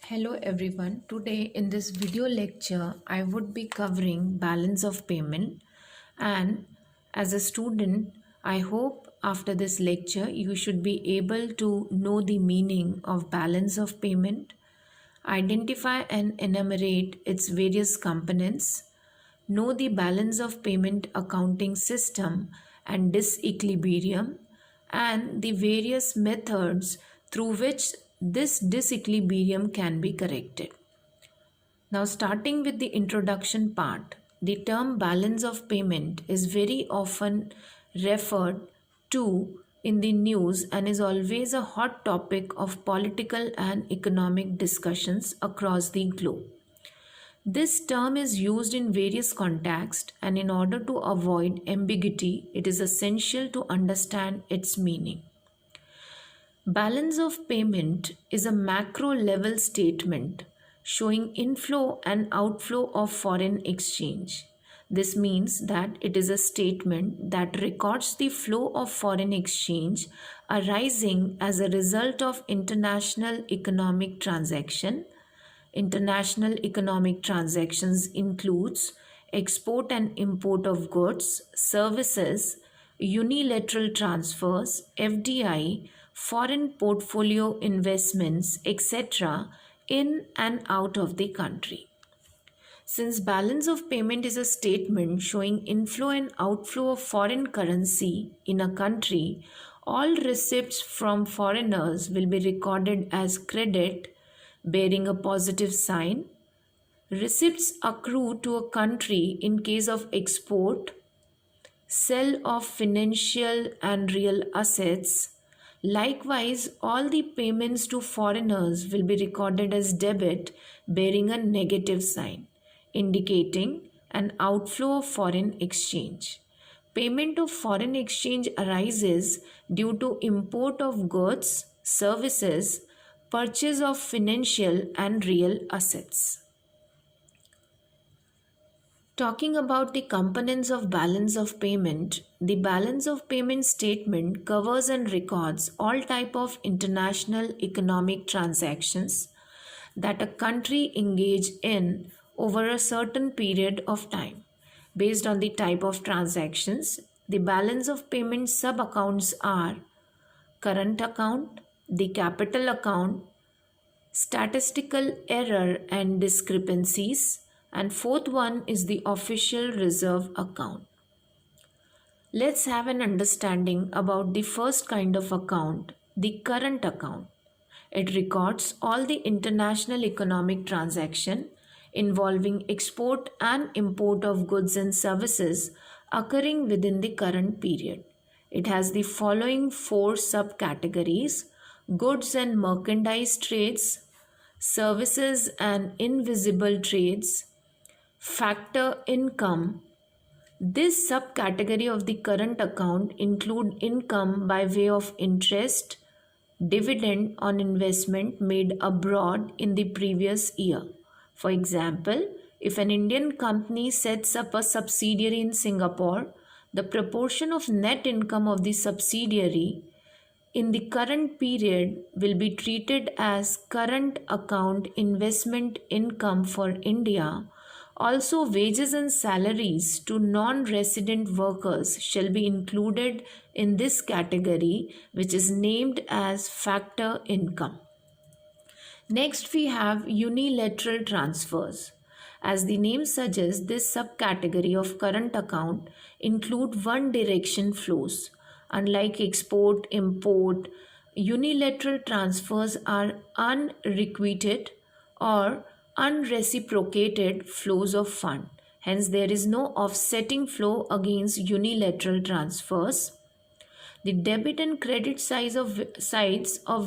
Hello everyone. Today in this video lecture, I would be covering balance of payment. And as a student, I hope after this lecture, you should be able to know the meaning of balance of payment, identify and enumerate its various components, know the balance of payment accounting system and disequilibrium, and the various methods through which this disequilibrium can be corrected. Now, starting with the introduction part, the term balance of payment is very often referred to in the news and is always a hot topic of political and economic discussions across the globe. This term is used in various contexts, and in order to avoid ambiguity, it is essential to understand its meaning. Balance of payment is a macro level statement showing inflow and outflow of foreign exchange. This means that it is a statement that records the flow of foreign exchange arising as a result of international economic transaction. International economic transactions includes export and import of goods, services, unilateral transfers, FDI, foreign portfolio investments, etc. in and out of the country. Since balance of payment is a statement showing inflow and outflow of foreign currency in a country, all receipts from foreigners will be recorded as credit bearing a positive sign. Receipts accrue to a country in case of export, sale of financial and real assets. Likewise, all the payments to foreigners will be recorded as debit bearing a negative sign, indicating an outflow of foreign exchange. Payment of foreign exchange arises due to import of goods, services, purchase of financial and real assets. Talking about the components of balance of payment, the balance of payment statement covers and records all type of international economic transactions that a country engage in over a certain period of time. Based on the type of transactions, the balance of payment sub-accounts are current account, the capital account, statistical error and discrepancies, and fourth one is the official reserve account. Let's have an understanding about the first kind of account, the current account. It records all the international economic transaction involving export and import of goods and services occurring within the current period. It has the following four subcategories: goods and merchandise trades, services and invisible trades, factor income. This subcategory of the current account include income by way of interest, dividend on investment made abroad in the previous year. For example, if an Indian company sets up a subsidiary in Singapore, the proportion of net income of the subsidiary in the current period will be treated as current account investment income for India. Also, wages and salaries to non-resident workers shall be included in this category, which is named as factor income. Next, we have unilateral transfers. As the name suggests, this subcategory of current account include one direction flows. Unlike export, import, unilateral transfers are unrequited or unreciprocated flows of fund. Hence, there is no offsetting flow against unilateral transfers. The debit and credit sides of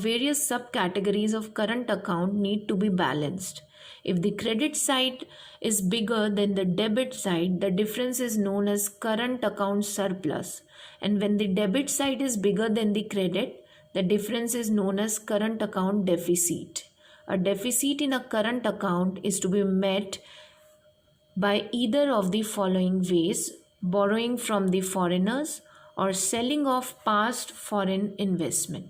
various subcategories of current account need to be balanced. If the credit side is bigger than the debit side, the difference is known as current account surplus. And when the debit side is bigger than the credit, the difference is known as current account deficit. A deficit in a current account is to be met by either of the following ways: borrowing from the foreigners or selling off past foreign investment.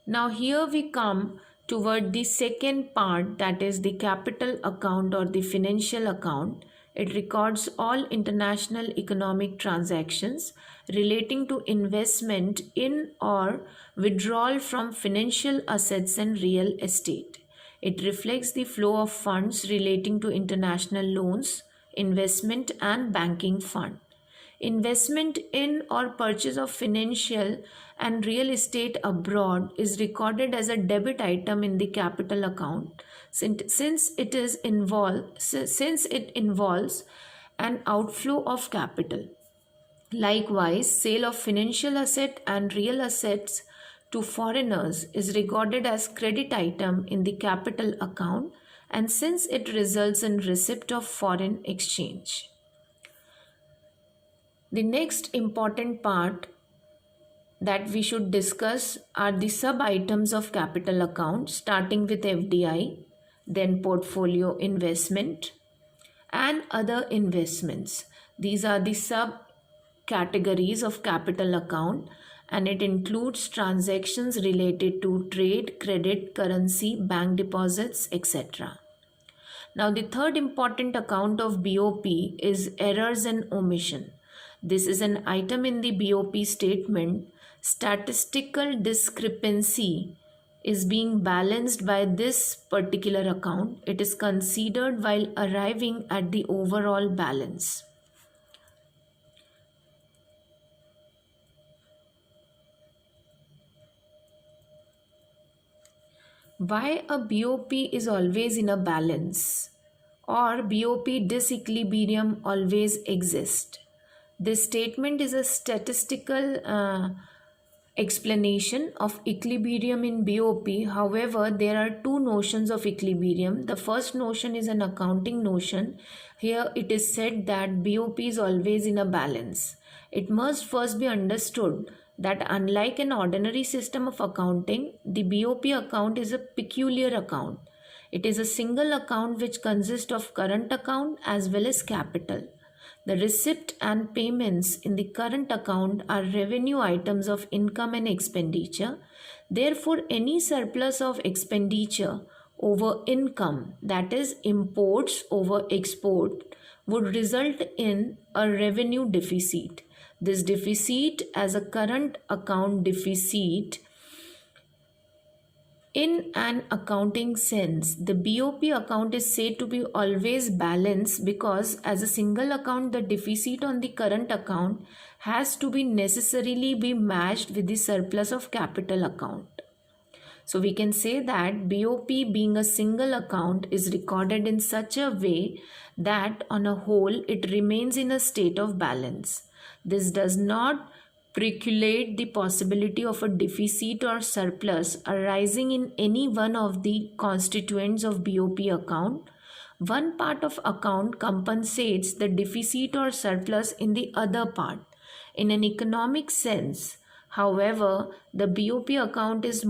Now here we come toward the second part, that is the capital account or the financial account. It records all international economic transactions relating to investment in or withdrawal from financial assets and real estate. It reflects the flow of funds relating to international loans, investment, and banking fund. Investment in or purchase of financial and real estate abroad is recorded as a debit item in the capital account since it involves an outflow of capital. Likewise, sale of financial asset and real assets to foreigners is recorded as credit item in the capital account, and since it results in receipt of foreign exchange. The next important part that we should discuss are the sub items of capital account, starting with FDI, then portfolio investment and other investments. These are the sub categories of capital account, and it includes transactions related to trade, credit, currency, bank deposits, etc. Now, the third important account of BOP is errors and omission. This is an item in the BOP statement. Statistical discrepancy is being balanced by this particular account. It is considered while arriving at the overall balance. Why a BOP is always in a balance or BOP disequilibrium always exists? This statement is a statistical explanation of equilibrium in BOP. However, there are two notions of equilibrium. The first notion is an accounting notion. Here it is said that BOP is always in a balance. It must first be understood that unlike an ordinary system of accounting, the BOP account is a peculiar account. It is a single account which consists of current account as well as capital. The receipt and payments in the current account are revenue items of income and expenditure. Therefore, any surplus of expenditure over income, that is imports over export, would result in a revenue deficit. This deficit as a current account deficit. In an accounting sense, the BOP account is said to be always balanced because as a single account, the deficit on the current account has to be necessarily be matched with the surplus of capital account. So we can say that BOP being a single account is recorded in such a way that on a whole it remains in a state of balance. This does not preclude the possibility of a deficit or surplus arising in any one of the constituents of BOP account. One part of account compensates the deficit or surplus in the other part. In an economic sense, however, the BOP account is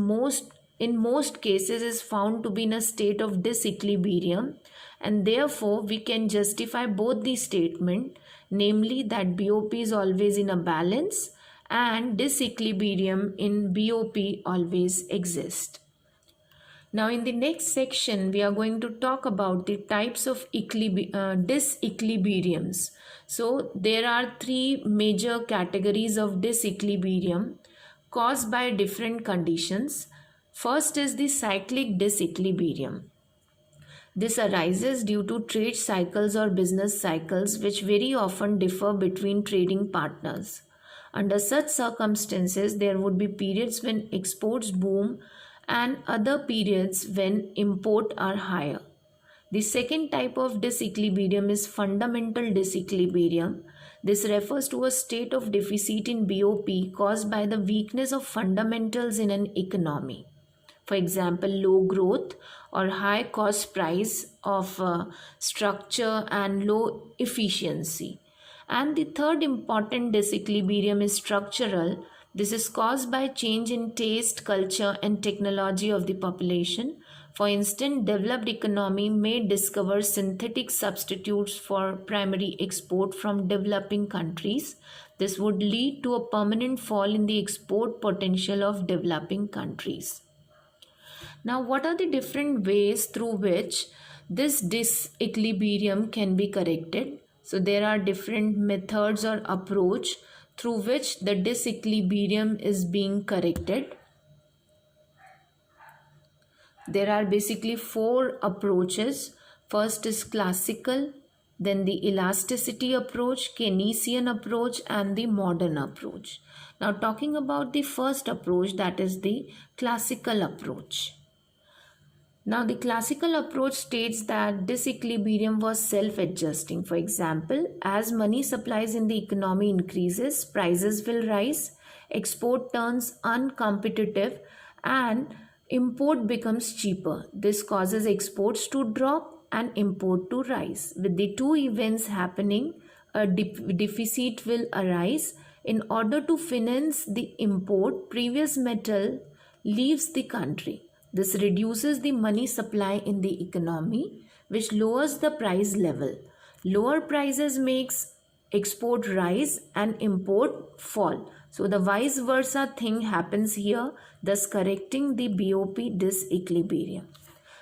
in most cases is found to be in a state of disequilibrium, and therefore we can justify both the statement, namely that BOP is always in a balance and disequilibrium in BOP always exists. Now in the next section we are going to talk about the types of disequilibriums. So there are three major categories of disequilibrium caused by different conditions. First is the cyclic disequilibrium. This arises due to trade cycles or business cycles which very often differ between trading partners. Under such circumstances, there would be periods when exports boom and other periods when imports are higher. The second type of disequilibrium is fundamental disequilibrium. This refers to a state of deficit in BOP caused by the weakness of fundamentals in an economy. For example, low growth or high cost price of structure and low efficiency. And the third important disequilibrium is structural. This is caused by change in taste, culture and technology of the population. For instance, developed economy may discover synthetic substitutes for primary export from developing countries. This would lead to a permanent fall in the export potential of developing countries. Now, what are the different ways through which this disequilibrium can be corrected? So, there are different methods or approach through which the disequilibrium is being corrected. There are basically four approaches. First is classical, then the elasticity approach, Keynesian approach, and the modern approach. Now, talking about the first approach, that is the classical approach. Now, the classical approach states that disequilibrium was self-adjusting. For example, as money supplies in the economy increases, prices will rise, export turns uncompetitive, and import becomes cheaper. This causes exports to drop and import to rise. With the two events happening, a deficit will arise. In order to finance the import, previous metal leaves the country. This reduces the money supply in the economy, which lowers the price level. Lower prices makes export rise and import fall. So the vice versa thing happens here, thus correcting the BOP disequilibrium.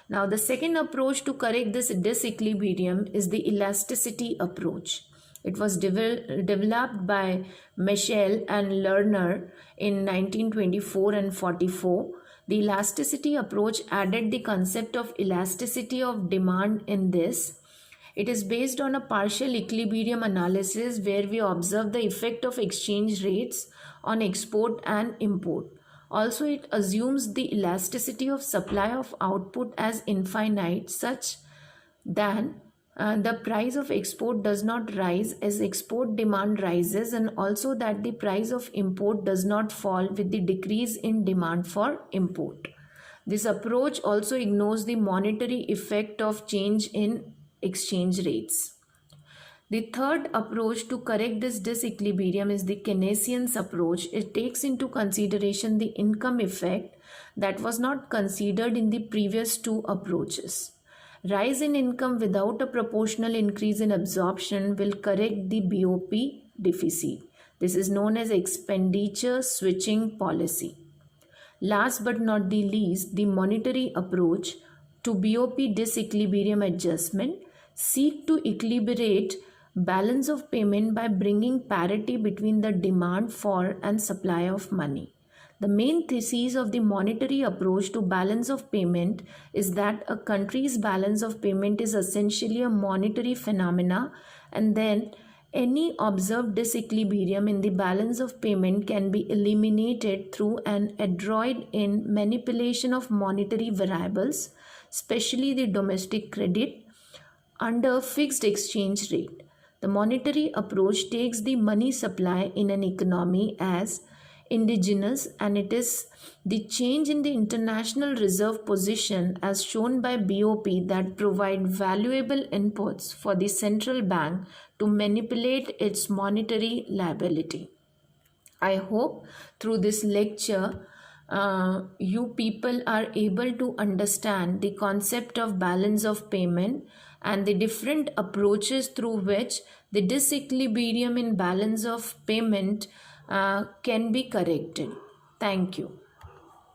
Now the second approach to correct this disequilibrium is the elasticity approach. It was developed by Michel and Lerner in 1924 and 44. The elasticity approach added the concept of elasticity of demand in this. It is based on a partial equilibrium analysis where we observe the effect of exchange rates on export and import. Also, it assumes the elasticity of supply of output as infinite, such that the price of export does not rise as export demand rises, and also that the price of import does not fall with the decrease in demand for import. This approach also ignores the monetary effect of change in exchange rates. The third approach to correct this disequilibrium is the Keynesian approach. It takes into consideration the income effect that was not considered in the previous two approaches. Rise in income without a proportional increase in absorption will correct the BOP deficit. This is known as expenditure switching policy. Last but not the least, the monetary approach to BOP disequilibrium adjustment seek to equilibrate balance of payment by bringing parity between the demand for and supply of money. The main thesis of the monetary approach to balance of payment is that a country's balance of payment is essentially a monetary phenomena, and then any observed disequilibrium in the balance of payment can be eliminated through an adroit in manipulation of monetary variables, especially the domestic credit, under fixed exchange rate. The monetary approach takes the money supply in an economy as indigenous, and it is the change in the international reserve position as shown by BOP that provide valuable inputs for the central bank to manipulate its monetary liability. I hope through this lecture you people are able to understand the concept of balance of payment and the different approaches through which the disequilibrium in balance of payment can be corrected. Thank you.